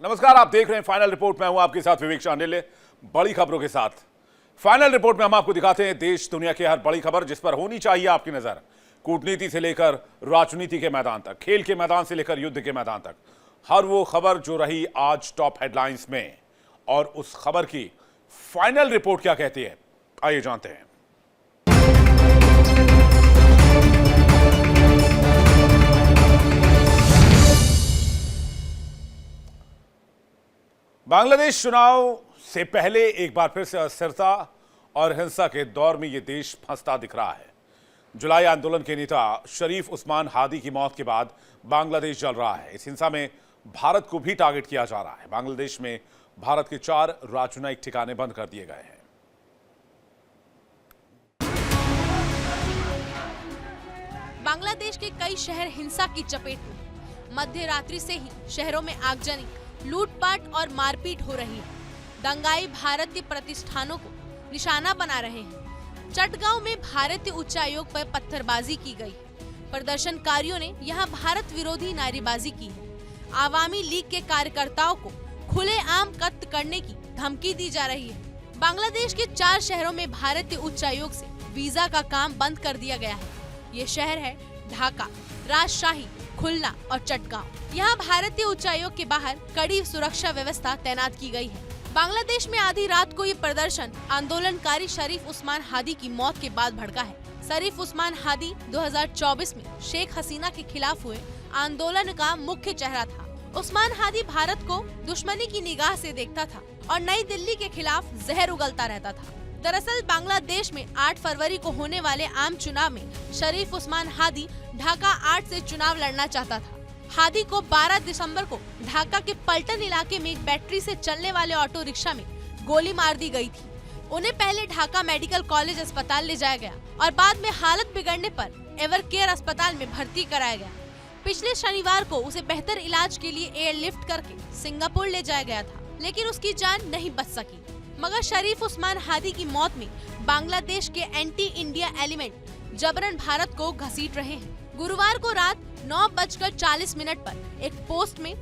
नमस्कार, आप देख रहे हैं फाइनल रिपोर्ट। मैं हूं आपके साथ विवेक चांडिल्य। बड़ी खबरों के साथ फाइनल रिपोर्ट में हम आपको दिखाते हैं देश दुनिया की हर बड़ी खबर जिस पर होनी चाहिए आपकी नजर। कूटनीति से लेकर राजनीति के मैदान तक, खेल के मैदान से लेकर युद्ध के मैदान तक, हर वो खबर जो रही आज टॉप हेडलाइंस में। और उस खबर की फाइनल रिपोर्ट क्या कहती है, आइए जानते हैं। बांग्लादेश चुनाव से पहले एक बार फिर से अस्थिरता और हिंसा के दौर में यह देश फंसता दिख रहा है। जुलाई आंदोलन के नेता शरीफ उस्मान हादी की मौत के बाद बांग्लादेश जल रहा है। इस हिंसा में भारत को भी टारगेट किया जा रहा है। बांग्लादेश में भारत के 4 राजनयिक ठिकाने बंद कर दिए गए हैं। बांग्लादेश के कई शहर हिंसा की चपेट में। मध्य रात्रि से ही शहरों में आगजनी, लूटपाट और मारपीट हो रही है। दंगाई भारतीय प्रतिष्ठानों को निशाना बना रहे हैं। चटगांव में भारतीय उच्चायोग पर पत्थरबाजी की गई। प्रदर्शनकारियों ने यहां भारत विरोधी नारेबाजी की है। आवामी लीग के कार्यकर्ताओं को खुलेआम कत्ल करने की धमकी दी जा रही है। बांग्लादेश के 4 शहरों में भारतीय उच्चायोग से वीजा का काम बंद कर दिया गया है। ये शहर है ढाका, राजशाही, खुलना और चटगांव। यहाँ भारतीय उच्चायोग के बाहर कड़ी सुरक्षा व्यवस्था तैनात की गई है। बांग्लादेश में आधी रात को ये प्रदर्शन आंदोलनकारी शरीफ उस्मान हादी की मौत के बाद भड़का है। शरीफ उस्मान हादी 2024 में शेख हसीना के खिलाफ हुए आंदोलन का मुख्य चेहरा था। उस्मान हादी भारत को दुश्मनी की निगाह से देखता था और नई दिल्ली के खिलाफ जहर उगलता रहता था। दरअसल बांग्लादेश में 8 फरवरी को होने वाले आम चुनाव में शरीफ उस्मान हादी ढाका 8 से चुनाव लड़ना चाहता था। हादी को 12 दिसंबर को ढाका के पलटन इलाके में एक बैटरी से चलने वाले ऑटो रिक्शा में गोली मार दी गई थी। उन्हें पहले ढाका मेडिकल कॉलेज अस्पताल ले जाया गया और बाद में हालत बिगड़ने पर एवरकेयर अस्पताल में भर्ती कराया गया। पिछले शनिवार को उसे बेहतर इलाज के लिए एयरलिफ्ट करके सिंगापुर ले जाया गया था, लेकिन उसकी जान नहीं बच सकी। मगर शरीफ उस्मान हादी की मौत में बांग्लादेश के एंटी इंडिया एलिमेंट जबरन भारत को घसीट रहे हैं। गुरुवार को रात 9:40 पर एक पोस्ट में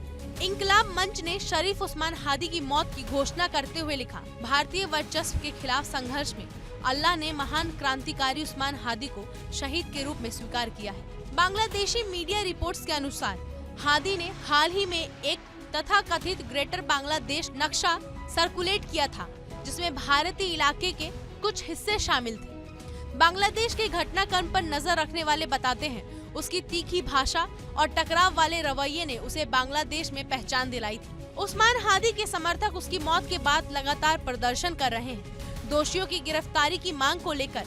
इंकलाब मंच ने शरीफ उस्मान हादी की मौत की घोषणा करते हुए लिखा, भारतीय वर्चस्व के खिलाफ संघर्ष में अल्लाह ने महान क्रांतिकारी उस्मान हादी को शहीद के रूप में स्वीकार किया है। बांग्लादेशी मीडिया रिपोर्ट्स के अनुसार हादी ने हाल ही में एक तथाकथित ग्रेटर बांग्लादेश नक्शा सर्कुलेट किया था, जिसमें भारतीय इलाके के कुछ हिस्से शामिल थे। बांग्लादेश के घटनाक्रम पर नजर रखने वाले बताते हैं, उसकी तीखी भाषा और टकराव वाले रवैये ने उसे बांग्लादेश में पहचान दिलाई थी। उस्मान हादी के समर्थक उसकी मौत के बाद लगातार प्रदर्शन कर रहे हैं। दोषियों की गिरफ्तारी की मांग को लेकर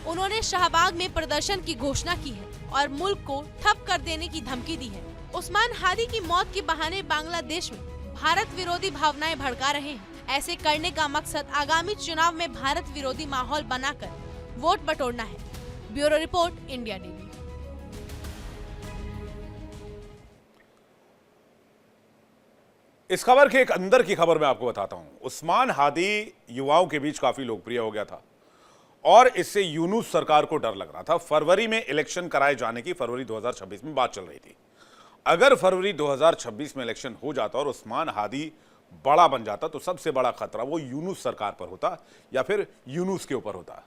उन्होंने शाहबाग में प्रदर्शन की घोषणा की है और मुल्क को ठप कर देने की धमकी दी है। उस्मान हादी की मौत के बहाने बांग्लादेश में भारत विरोधी भावनाएं भड़का रहे हैं। ऐसे करने का मकसद आगामी चुनाव में भारत विरोधी माहौल बनाकर वोट बटोरना है। Bureau report, India TV. इस खबर के एक अंदर की खबर मैं आपको बताता हूं। उस्मान हादी युवाओं के बीच काफी लोकप्रिय हो गया था और इससे यूनुस सरकार को डर लग रहा था। फरवरी में इलेक्शन कराए जाने की फरवरी 2026 में बात चल रही थी। अगर फरवरी 2026 में इलेक्शन हो जाता और उस्मान हादी बड़ा बन जाता तो सबसे बड़ा खतरा वो यूनुस सरकार पर होता या फिर यूनुस के ऊपर होता।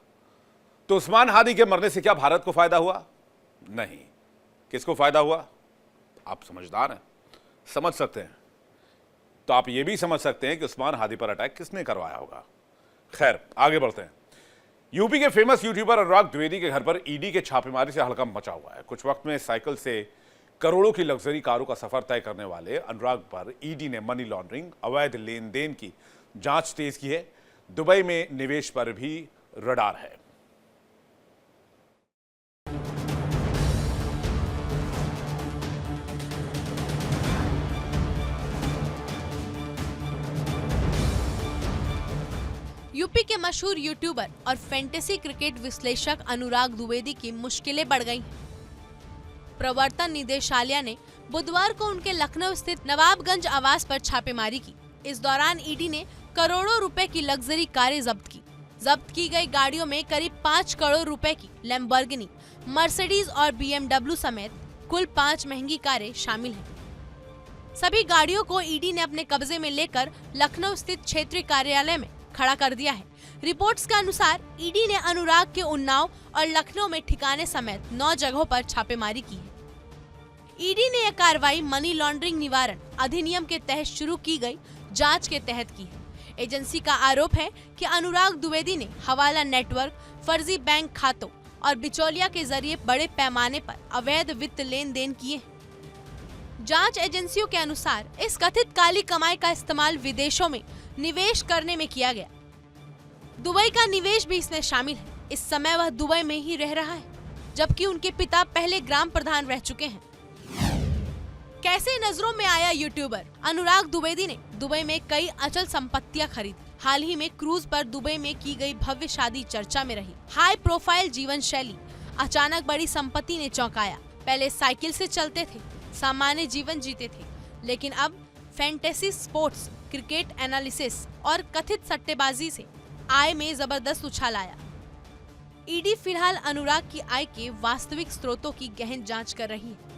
तो उस्मान हादी के मरने से क्या भारत को फायदा हुआ? नहीं। किसको फायदा हुआ? आप समझदार हैं, समझ सकते हैं। तो आप ये भी समझ सकते हैं कि उस्मान हादी पर अटैक किसने करवाया होगा। खैर, आगे बढ़ते हैं। यूपी के फेमस यूट्यूबर अनुराग द्विवेदी के घर पर ईडी के छापेमारी से हड़कंप मचा हुआ है। कुछ वक्त में साइकिल से करोड़ों की लग्जरी कारों का सफर तय करने वाले अनुराग पर ईडी ने मनी लॉन्ड्रिंग, अवैध लेन देन की जांच तेज की है। दुबई में निवेश पर भी रडार है। यूपी के मशहूर यूट्यूबर और फैंटेसी क्रिकेट विश्लेषक अनुराग द्विवेदी की मुश्किलें बढ़ गई हैं। प्रवर्तन निदेशालय ने बुधवार को उनके लखनऊ स्थित नवाबगंज आवास पर छापेमारी की। इस दौरान ईडी ने करोड़ों रुपए की लग्जरी कारें जब्त की। जब्त की गई गाड़ियों में करीब 5 करोड़ रुपए की लैम्बोर्गिनी, मर्सिडीज और BMW समेत कुल 5 महंगी कारें शामिल हैं। सभी गाड़ियों को ईडी ने अपने कब्जे में लेकर लखनऊ स्थित क्षेत्रीय कार्यालय में खड़ा कर दिया है। रिपोर्ट्स के अनुसार ईडी ने अनुराग के उन्नाव और लखनऊ में ठिकाने समेत 9 जगहों पर छापेमारी की है। ईडी ने यह कार्रवाई मनी लॉन्ड्रिंग निवारण अधिनियम के तहत शुरू की गई जांच के तहत की है। एजेंसी का आरोप है कि अनुराग द्विवेदी ने हवाला नेटवर्क, फर्जी बैंक खातों और बिचौलिया के जरिए बड़े पैमाने पर अवैध वित्त लेन देन किए हैं। जांच एजेंसियों के अनुसार इस कथित काली कमाई का इस्तेमाल विदेशों में निवेश करने में किया गया। दुबई का निवेश भी इसमें शामिल है। इस समय वह दुबई में ही रह रहा है, जबकि उनके पिता पहले ग्राम प्रधान रह चुके हैं। कैसे नजरों में आया यूट्यूबर? अनुराग द्विवेदी ने दुबई में कई अचल संपत्तियां खरीदी। हाल ही में क्रूज पर दुबई में की गई भव्य शादी चर्चा में रही। हाई प्रोफाइल जीवन शैली, अचानक बड़ी संपत्ति ने चौंकाया। पहले साइकिल से चलते थे, सामान्य जीवन जीते थे, लेकिन अब फैंटेसी स्पोर्ट्स, क्रिकेट एनालिसिस और कथित सट्टेबाजी से आय में जबरदस्त उछाल आया। ईडी फिलहाल अनुराग की आय के वास्तविक स्रोतों की गहन जांच कर रही है।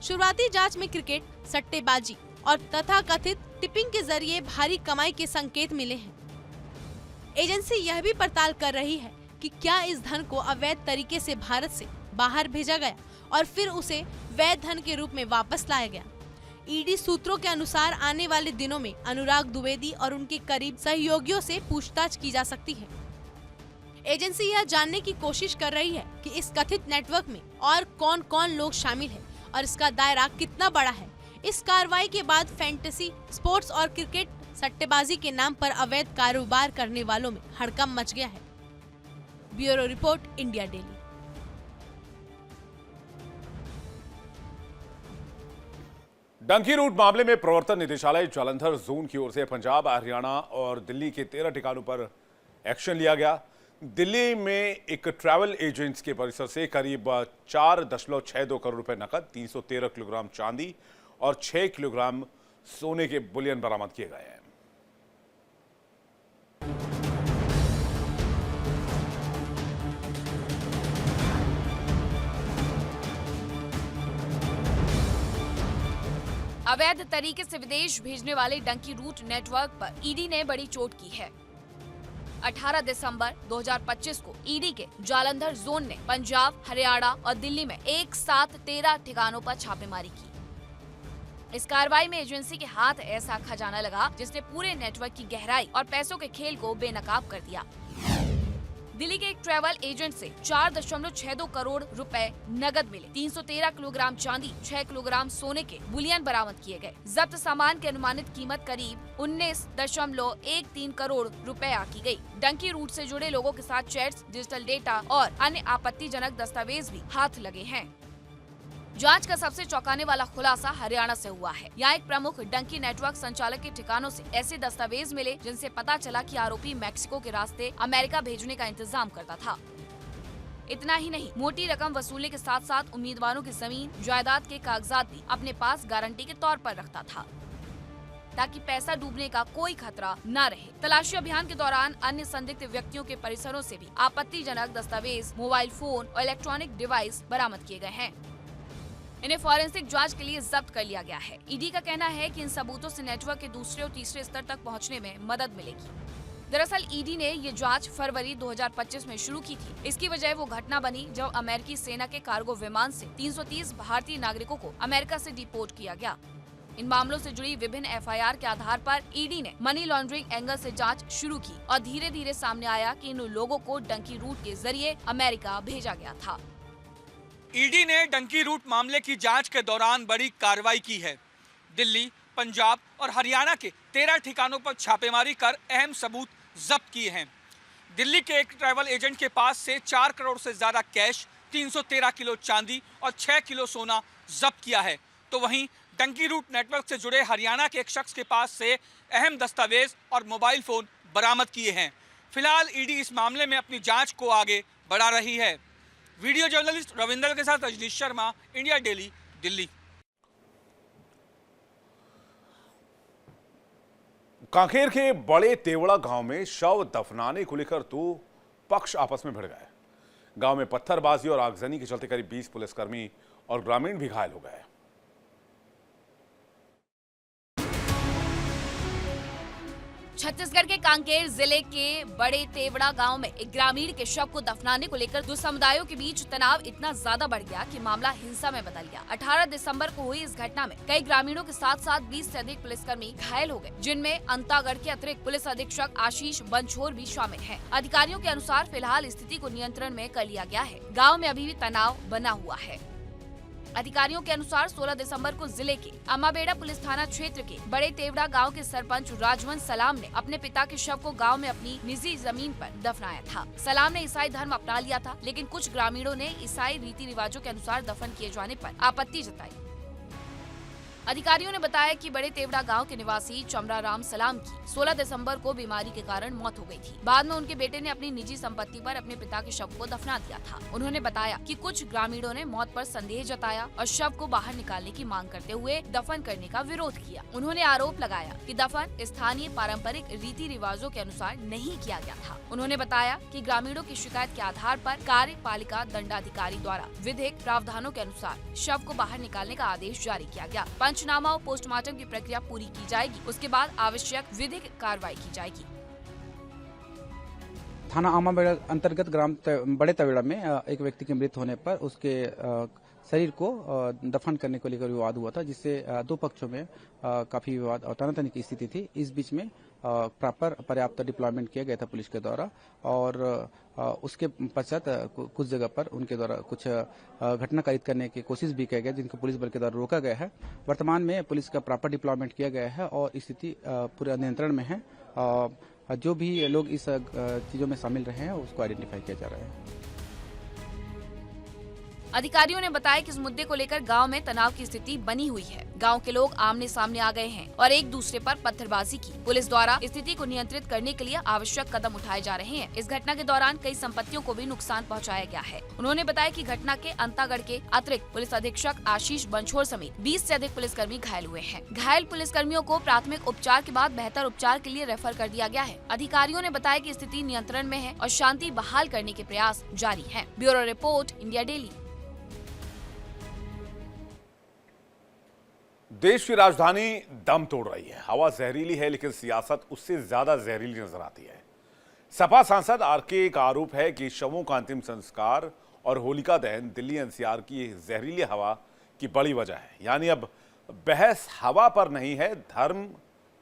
शुरुआती जांच में क्रिकेट, सट्टेबाजी और तथाकथित टिपिंग के जरिए भारी कमाई के संकेत मिले हैं। एजेंसी यह भी पड़ताल कर रही है कि क्या इस धन को अवैध तरीके से भारत से बाहर भेजा गया और फिर उसे वैध धन के रूप में वापस लाया गया। ईडी सूत्रों के अनुसार आने वाले दिनों में अनुराग द्विवेदी और उनके करीब सहयोगियों से पूछताछ की जा सकती है। एजेंसी यह जानने की कोशिश कर रही है कि इस कथित नेटवर्क में और कौन कौन लोग शामिल हैं और इसका दायरा कितना बड़ा है। इस कार्रवाई के बाद फैंटेसी स्पोर्ट्स और क्रिकेट सट्टेबाजी के नाम पर अवैध कारोबार करने वालों में हड़कंप मच गया है। Bureau report, India Daily. Dunki route मामले में प्रवर्तन निदेशालय जालंधर जोन की ओर से पंजाब, हरियाणा और दिल्ली के 13 ठिकानों पर एक्शन लिया गया। दिल्ली में एक ट्रैवल एजेंट्स के परिसर से करीब 4.62 करोड़ रुपए नकद, 313 किलोग्राम चांदी और 6 किलोग्राम सोने के बुलियन बरामद किए गए हैं। अवैध तरीके से विदेश भेजने वाले डंकी रूट नेटवर्क पर ईडी ने बड़ी चोट की है। 18 दिसंबर 2025 को ईडी के जालंधर जोन ने पंजाब, हरियाणा और दिल्ली में एक साथ 13 ठिकानों पर छापेमारी की। इस कार्रवाई में एजेंसी के हाथ ऐसा खजाना लगा जिसने पूरे नेटवर्क की गहराई और पैसों के खेल को बेनकाब कर दिया। दिल्ली के एक ट्रैवल एजेंट से 4.62 करोड़ रुपए नकद मिले, 313 किलोग्राम चांदी, 6 किलोग्राम सोने के बुलियन बरामद किए गए। जब्त सामान की अनुमानित कीमत करीब 19.13 करोड़ रुपए आकी गई। डंकी रूट से जुड़े लोगों के साथ चैट्स, डिजिटल डेटा और अन्य आपत्तिजनक दस्तावेज भी हाथ लगे हैं। जांच का सबसे चौंकाने वाला खुलासा हरियाणा से हुआ है। यहाँ एक प्रमुख डंकी नेटवर्क संचालक के ठिकानों से ऐसे दस्तावेज मिले जिनसे पता चला कि आरोपी मैक्सिको के रास्ते अमेरिका भेजने का इंतजाम करता था। इतना ही नहीं, मोटी रकम वसूलने के साथ साथ उम्मीदवारों की जमीन जायदाद के कागजात भी अपने पास गारंटी के तौर पर रखता था ताकि पैसा डूबने का कोई खतरा न रहे। तलाशी अभियान के दौरान अन्य संदिग्ध व्यक्तियों के परिसरों से भी आपत्तिजनक दस्तावेज, मोबाइल फोन और इलेक्ट्रॉनिक डिवाइस बरामद किए गए हैं। इन्हें फॉरेंसिक जांच के लिए जब्त कर लिया गया है। ईडी का कहना है कि इन सबूतों से नेटवर्क के दूसरे और तीसरे स्तर तक पहुंचने में मदद मिलेगी। दरअसल ईडी ने ये जांच फरवरी 2025 में शुरू की थी। इसकी वजह वो घटना बनी जब अमेरिकी सेना के कार्गो विमान से 330 भारतीय नागरिकों को अमेरिका से डिपोर्ट किया गया। इन मामलों से जुड़ी विभिन्न एफआईआर के आधार पर ईडी ने मनी लॉन्ड्रिंग एंगल से जांच शुरू की और धीरे धीरे सामने आया कि इन लोगों को डंकी रूट के जरिए अमेरिका भेजा गया था। ईडी ने डंकी रूट मामले की जांच के दौरान बड़ी कार्रवाई की है। दिल्ली, पंजाब और हरियाणा के 13 ठिकानों पर छापेमारी कर अहम सबूत जब्त किए हैं। दिल्ली के एक ट्रैवल एजेंट के पास से 4 करोड़ से ज्यादा कैश, 313 किलो चांदी और 6 किलो सोना जब्त किया है। तो वहीं डंकी रूट नेटवर्क से जुड़े हरियाणा के एक शख्स के पास से अहम दस्तावेज और मोबाइल फोन बरामद किए हैं। फिलहाल ईडी इस मामले में अपनी जांच को आगे बढ़ा रही है। वीडियो जर्नलिस्ट रविंदर के साथ रजनीश शर्मा, इंडिया डेली, दिल्ली। कांकेर के बड़े तेवड़ा गांव में शव दफनाने को लेकर 2 पक्ष आपस में भिड़ गए। गांव में पत्थरबाजी और आगजनी के चलते करीब 20 पुलिसकर्मी और ग्रामीण भी घायल हो गए। छत्तीसगढ़ के कांकेर जिले के बड़े तेवड़ा गांव में एक ग्रामीण के शव को दफनाने को लेकर दो समुदायों के बीच तनाव इतना ज्यादा बढ़ गया कि मामला हिंसा में बदल गया। 18 दिसंबर को हुई इस घटना में कई ग्रामीणों के साथ साथ 20 से अधिक पुलिसकर्मी घायल हो गए, जिनमें अंतागढ़ के अतिरिक्त पुलिस अधीक्षक आशीष बंछोर भी शामिल हैं। अधिकारियों के अनुसार फिलहाल स्थिति को नियंत्रण में कर लिया गया है। गाँव में अभी भी तनाव बना हुआ है। अधिकारियों के अनुसार 16 दिसंबर को जिले के अम्माबेड़ा पुलिस थाना क्षेत्र के बड़े तेवड़ा गांव के सरपंच राजवंश सलाम ने अपने पिता के शव को गांव में अपनी निजी जमीन पर दफनाया था। सलाम ने ईसाई धर्म अपना लिया था, लेकिन कुछ ग्रामीणों ने ईसाई रीति रिवाजों के अनुसार दफन किए जाने पर आपत्ति जताई। अधिकारियों ने बताया कि बड़े तेवड़ा गांव के निवासी चमरा राम सलाम की 16 दिसंबर को बीमारी के कारण मौत हो गई थी। बाद में उनके बेटे ने अपनी निजी संपत्ति पर अपने पिता के शव को दफना दिया था। उन्होंने बताया कि कुछ ग्रामीणों ने मौत पर संदेह जताया और शव को बाहर निकालने की मांग करते हुए दफन करने का विरोध किया। उन्होंने आरोप लगाया कि दफन स्थानीय पारंपरिक रीति रिवाजों के अनुसार नहीं किया गया था। उन्होंने बताया कि ग्रामीणों की शिकायत के आधार पर कार्यपालिका दंडाधिकारी द्वारा विधिक प्रावधानों के अनुसार शव को बाहर निकालने का आदेश जारी किया गया। पंचनामा और पोस्टमार्टम की प्रक्रिया पूरी की जाएगी, उसके बाद आवश्यक विधिक कार्रवाई की जाएगी। थाना अम्माबेड़ा अंतर्गत ग्राम बड़े तवेड़ा में एक व्यक्ति के मृत होने पर उसके शरीर को दफन करने को लेकर विवाद हुआ था, जिससे दो पक्षों में काफी विवाद और तनातनी की स्थिति थी। इस बीच में पर्याप्त डिप्लॉयमेंट किया गया था पुलिस के द्वारा और उसके पश्चात कुछ जगह पर उनके द्वारा कुछ घटना कारित करने की कोशिश भी किया गया, जिनको पुलिस बल के द्वारा रोका गया है। वर्तमान में पुलिस का प्रॉपर डिप्लॉयमेंट किया गया है और स्थिति पूरे नियंत्रण में है। जो भी लोग इस चीजों में शामिल रहे हैं उसको आइडेंटिफाई किया जा रहा है। अधिकारियों ने बताया कि इस मुद्दे को लेकर गांव में तनाव की स्थिति बनी हुई है। गांव के लोग आमने सामने आ गए हैं और एक दूसरे पर पत्थरबाजी की। पुलिस द्वारा स्थिति को नियंत्रित करने के लिए आवश्यक कदम उठाए जा रहे हैं। इस घटना के दौरान कई संपत्तियों को भी नुकसान पहुंचाया गया है। उन्होंने बताया कि घटना के अंतागढ़ के अतिरिक्त पुलिस अधीक्षक आशीष बंछोर समेत 20 से अधिक पुलिसकर्मी घायल हुए हैं। घायल पुलिसकर्मियों को प्राथमिक उपचार के बाद बेहतर उपचार के लिए रेफर कर दिया गया है। अधिकारियों ने बताया कि स्थिति नियंत्रण में है और शांति बहाल करने के प्रयास जारी है। Bureau report, India daily. देश की राजधानी दम तोड़ रही है। हवा जहरीली है, लेकिन सियासत उससे ज्यादा जहरीली नजर आती है। सपा सांसद आरके का आरोप है कि शवों का अंतिम संस्कार और होलिका दहन दिल्ली एनसीआर की जहरीली हवा की बड़ी वजह है। यानी अब बहस हवा पर नहीं है, धर्म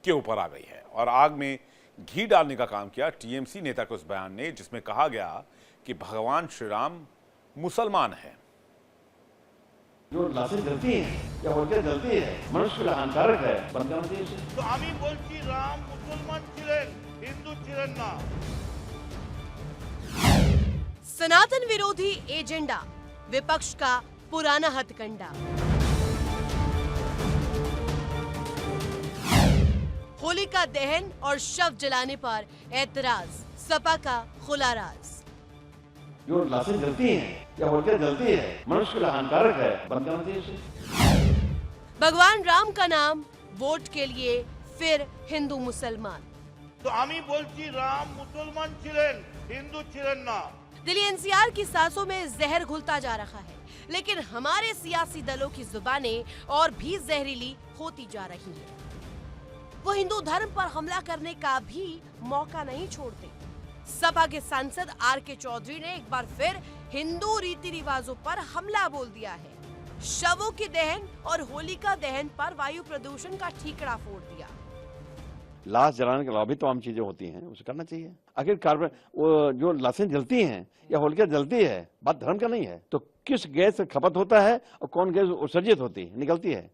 के ऊपर आ गई है और आग में घी डालने का काम किया टीएमसी नेता के उस बयान ने, जिसमें कहा गया कि भगवान श्री राम मुसलमान है। जो लाशें जलती हैं या होलिका जलती है, मनुष्य के लिए हानिकारक है, बंद करना चाहिए इसे। तो আমি বলছি রাম মুসলমান ছিলেন, হিন্দু ছিলেন না। सनातन विरोधी एजेंडा, विपक्ष का पुराना हथकंडा। होलिका दहन और शव जलाने पर ऐतराज, सपा का खुला राज। जो लाशें जलती हैं या होलिका जलती है, मनुष्य के लिए हानिकारक है, बंद करना चाहिए इसे। भगवान राम का नाम, वोट के लिए फिर हिंदू मुसलमान। তো আমি বলছি রাম মুসলমান ছিলেন, হিন্দু ছিলেন না। दिल्ली एनसीआर की सांसों में जहर घुलता जा रहा है, लेकिन हमारे सियासी दलों की जुबानें और भी जहरीली होती जा रही हैं। वो हिंदू धर्म पर हमला करने का भी मौका नहीं छोड़ते। सपा के सांसद आरके चौधरी ने एक बार फिर हिंदू रीति रिवाजों पर हमला बोल दिया है। शवों की दहन और होलिका दहन पर वायु प्रदूषण का ठीकरा फोड़ दिया। लाश जलाने के अलावा भी तमाम चीजें होती हैं, उसे करना चाहिए। आखिर कार्बन वो जो लाशें जलती हैं या होलिका जलती है, बात धर्म का नहीं है, तो किस गैस से खपत होता है और कौन गैस उत्सर्जित होती है, निकलती है,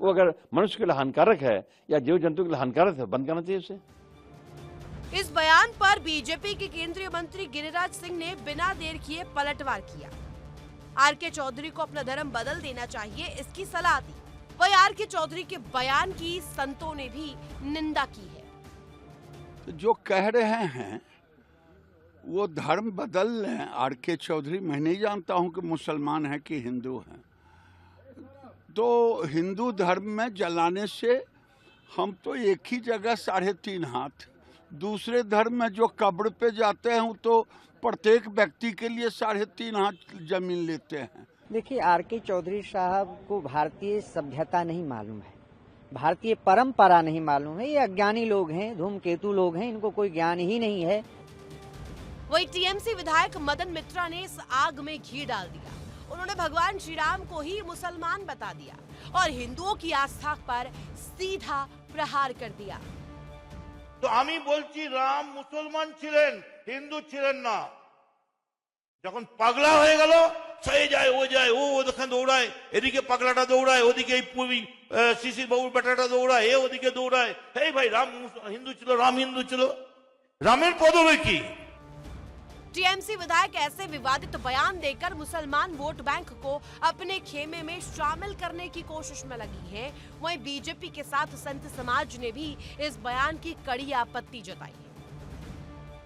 वो अगर मनुष्य के लिए हानिकारक है या जीव जंतु के लिए हानिकारक है, बंद करना चाहिए उसे। इस बयान पर बीजेपी के केंद्रीय मंत्री गिरिराज सिंह ने बिना देर किए पलटवार किया। आरके चौधरी को अपना धर्म बदल देना चाहिए, इसकी सलाह दी। वही आरके चौधरी के बयान की संतों ने भी निंदा की है। तो जो कह रहे हैं वो धर्म बदल लें, आरके चौधरी मैं नहीं जानता हूं कि मुसलमान है कि हिंदू हैं। तो हिंदू धर्म में जलाने से हम तो एक ही जगह 3.5 हाथ, दूसरे धर्म में जो कब्र पे जाते हैं तो प्रत्येक व्यक्ति के लिए 3.5 हाथ जमीन लेते हैं। देखिए, आरके चौधरी साहब को भारतीय सभ्यता नहीं मालूम है। भारतीय परंपरा नहीं मालूम है। ये अज्ञानी लोग हैं, धूमकेतु लोग हैं, इनको कोई ज्ञान ही नहीं है। वही टीएमसी विधायक मदन मित्रा ने इस आग में घी डाल दिया। उन्होंने भगवान श्री राम को ही मुसलमान बता दिया और हिंदुओं की आस्था पर सीधा प्रहार कर दिया। তো আমি বলছি রাম মুসলমান ছিলেন, হিন্দু ছিলেন না। যখন পাগলা হয়ে গেল, সে যায় ও যায়, ও ওখানে দৌড়ায়, এদিকে পাগলাটা দৌড়ায়, ওদিকে এই পুরি শিশির বাবুর বেটাটা দৌড়ায়, এ ওদিকে দৌড়ায়। এই ভাই রাম হিন্দু ছিল, রাম হিন্দু ছিল, রামের পদবী কি? टीएमसी विधायक ऐसे विवादित बयान देकर मुसलमान वोट बैंक को अपने खेमे में शामिल करने की कोशिश में लगी है। वहीं बीजेपी के साथ संत समाज ने भी इस बयान की कड़ी आपत्ति जताई है।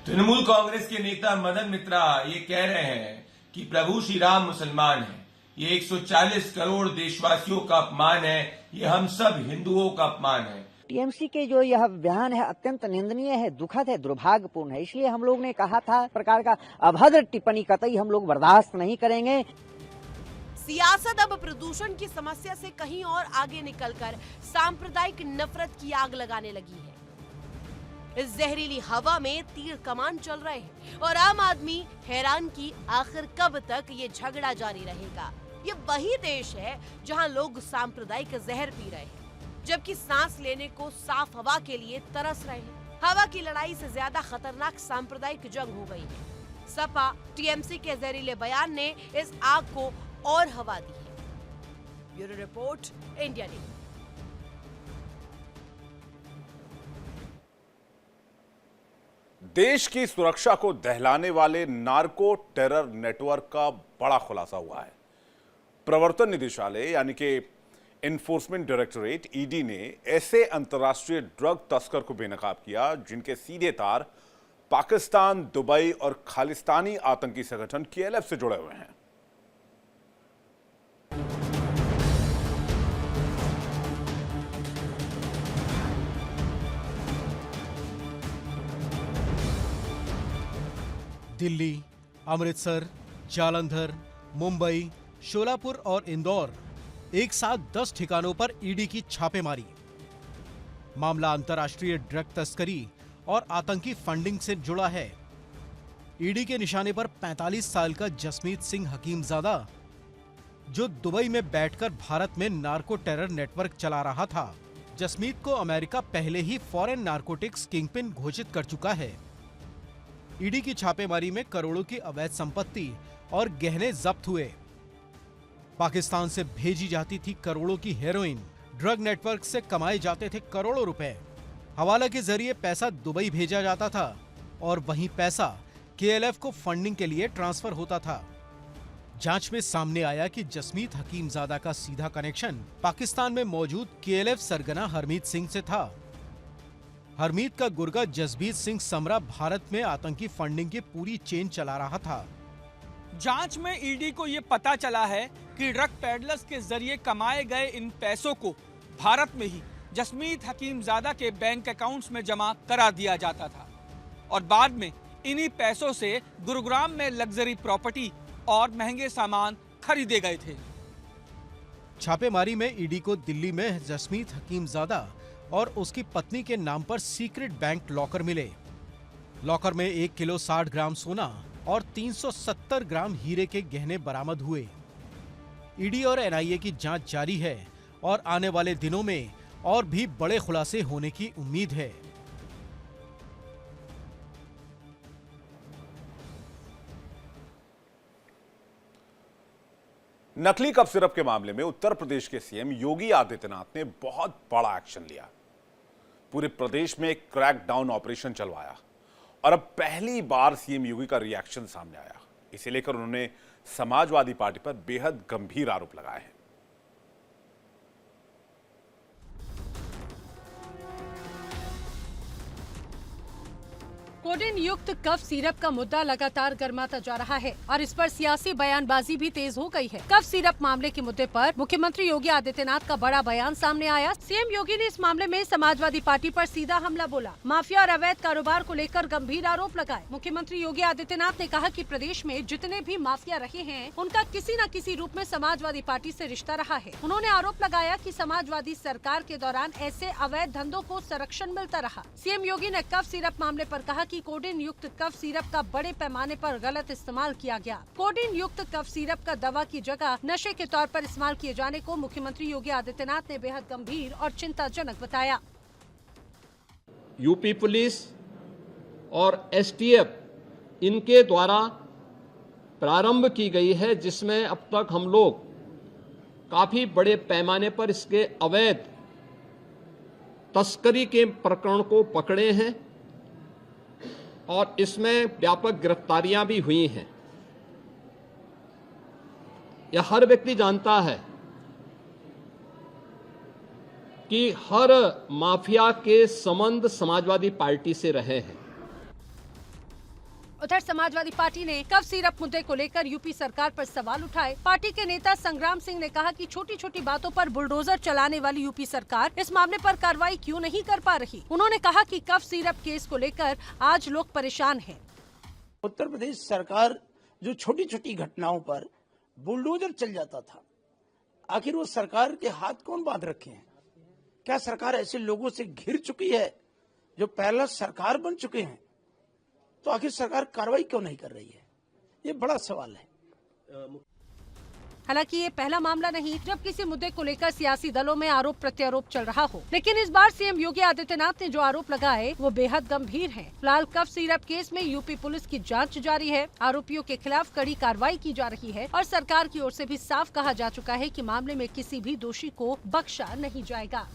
तृणमूल कांग्रेस के नेता मदन मित्रा ये कह रहे हैं कि प्रभु श्री राम मुसलमान है, ये 140 करोड़ देशवासियों का अपमान है, ये हम सब हिंदुओं का अपमान है। टीएमसी के जो यह बयान है अत्यंत निंदनीय है, दुखद है, दुर्भाग्यपूर्ण है। इसलिए हम लोग ने कहा था प्रकार का अभद्र टिप्पणी कतई हम लोग बर्दाश्त नहीं करेंगे। सियासत अब प्रदूषण की समस्या से कहीं और आगे निकलकर सांप्रदायिक नफरत की आग लगाने लगी है। इस जहरीली हवा में तीर कमान चल रहे हैं और आम आदमी हैरान कि आखिर कब तक ये झगड़ा जारी रहेगा। ये वही देश है जहां लोग सांप्रदायिक जहर पी रहे हैं, जबकि सांस लेने को साफ हवा के लिए तरस रहे हैं। हवा की लड़ाई से ज्यादा खतरनाक सांप्रदायिक जंग हो गई है। सपा टीएमसी के जहरीले बयान ने इस आग को और हवा दी है। Bureau report, India news. देश की सुरक्षा को दहलाने वाले नार्को टेरर नेटवर्क का बड़ा खुलासा हुआ है। प्रवर्तन निदेशालय यानी कि एनफोर्समेंट डायरेक्टोरेट ईडी ने ऐसे अंतर्राष्ट्रीय ड्रग तस्कर को बेनकाब किया जिनके सीधे तार पाकिस्तान, दुबई और खालिस्तानी आतंकी संगठन केएलएफ से जुड़े हुए हैं। दिल्ली, अमृतसर, जालंधर, मुंबई, शोलापुर और इंदौर एक साथ 10 ठिकानों पर ईडी की छापेमारी। मामला अंतर्राष्ट्रीय ड्रग तस्करी और आतंकी फंडिंग से जुड़ा है। ईडी के निशाने पर 45 साल का जसमीत सिंह हकीमजादा, जो दुबई में बैठकर भारत में नार्को टेरर नेटवर्क चला रहा था। जसमीत को अमेरिका पहले ही फॉरेन नार्कोटिक्स किंगपिन घोषित कर चुका है। ईडी की छापेमारी में करोड़ों की अवैध संपत्ति और गहने जब्त हुए। पाकिस्तान से भेजी जाती थी करोड़ों की हेरोइन। ड्रग नेटवर्क से कमाए जाते थे करोड़ों रुपए। हवाला के जरिए पैसा दुबई भेजा जाता था और वहीं पैसा केएलएफ को फंडिंग के लिए ट्रांसफर होता था। जांच में सामने आया कि जसमीत हकीमजादा का सीधा कनेक्शन पाकिस्तान में मौजूद केएलएफ सरगना हरमीत सिंह से था। हरमीत का गुर्गा जसबीर सिंह समरा भारत में आतंकी फंडिंग की पूरी चेन चला रहा था। जांच में ईडी को ये पता चला है कि ड्रग पेडलर्स के जरिए कमाए गए इन पैसों को भारत में ही जसमीत हकीमजादा के बैंक अकाउंट्स में जमा करा दिया जाता था और बाद में इन्हीं पैसों से गुरुग्राम में लग्जरी प्रॉपर्टी और महंगे सामान खरीदे गए थे। छापेमारी में ईडी को दिल्ली में जसमीत हकीमजादा और उसकी पत्नी के नाम पर सीक्रेट बैंक लॉकर मिले। लॉकर में 1 किलो 60 ग्राम सोना और 370 ग्राम हीरे के गहने बरामद हुए। ईडी और एनआईए की जांच जारी है और आने वाले दिनों में और भी बड़े खुलासे होने की उम्मीद है। नकली कफ सिरप के मामले में उत्तर प्रदेश के सीएम योगी आदित्यनाथ ने बहुत बड़ा एक्शन लिया। पूरे प्रदेश में क्रैकडाउन ऑपरेशन चलवाया और अब पहली बार सीएम योगी का रिएक्शन सामने आया। इसे लेकर उन्होंने समाजवादी पार्टी पर बेहद गंभीर आरोप लगाए हैं। कोडेन युक्त कफ सिरप का मुद्दा लगातार गर्माता जा रहा है और इस पर सियासी बयानबाजी भी तेज हो गई है। कफ सिरप मामले के मुद्दे पर मुख्यमंत्री योगी आदित्यनाथ का बड़ा बयान सामने आया। सीएम योगी ने इस मामले में समाजवादी पार्टी पर सीधा हमला बोला, माफिया और अवैध कारोबार को लेकर गंभीर आरोप लगाए। मुख्यमंत्री योगी आदित्यनाथ ने कहा कि प्रदेश में जितने भी माफिया रहे हैं उनका किसी न किसी रूप में समाजवादी पार्टी से रिश्ता रहा है। उन्होंने आरोप लगाया कि समाजवादी सरकार के दौरान ऐसे अवैध धंधों को संरक्षण मिलता रहा। सीएम योगी ने कफ सिरप मामले पर कहा कि कोडेन युक्त कफ सिरप का बड़े पैमाने पर गलत इस्तेमाल किया गया। कोडेन युक्त कफ सिरप का दवा की जगह नशे के तौर पर इस्तेमाल किए जाने को मुख्यमंत्री योगी आदित्यनाथ ने बेहद गंभीर और चिंताजनक बताया। यूपी पुलिस और एसटीएफ इनके द्वारा प्रारंभ की गई है, जिसमें अब तक हम लोग काफी बड़े पैमाने पर इसके अवैध तस्करी के प्रकरण को पकड़े हैं और इसमें व्यापक गिरफ्तारियां भी हुई हैं। यह हर व्यक्ति जानता है कि हर माफिया के संबंध समाजवादी पार्टी से रहे हैं। उधर समाजवादी पार्टी ने कफ सिरप मुद्दे को लेकर यूपी सरकार पर सवाल उठाए। पार्टी के नेता संग्राम सिंह ने कहा कि छोटी छोटी बातों पर बुलडोजर चलाने वाली यूपी सरकार इस मामले पर कार्रवाई क्यों नहीं कर पा रही। उन्होंने कहा कि कफ सिरप केस को लेकर आज लोग परेशान हैं। उत्तर प्रदेश सरकार जो छोटी छोटी घटनाओं पर बुलडोजर चल जाता था, आखिर वो सरकार के हाथ कौन बांध रखे हैं? क्या सरकार ऐसे लोगों से घिर चुकी है जो पहला सरकार बन चुके हैं? तो आखिर सरकार कार्रवाई क्यों नहीं कर रही है? ये बड़ा सवाल है। हालांकि ये पहला मामला नहीं जब किसी मुद्दे को लेकर सियासी दलों में आरोप प्रत्यारोप चल रहा हो, लेकिन इस बार सीएम योगी आदित्यनाथ ने जो आरोप लगाए वो बेहद गंभीर हैं। फिलहाल कफ सिरप केस में यूपी पुलिस की जांच जारी है। आरोपियों के खिलाफ कड़ी कार्रवाई की जा रही है और सरकार की ओर से भी साफ कहा जा चुका है कि मामले में किसी भी दोषी को बख्शा नहीं जाएगा।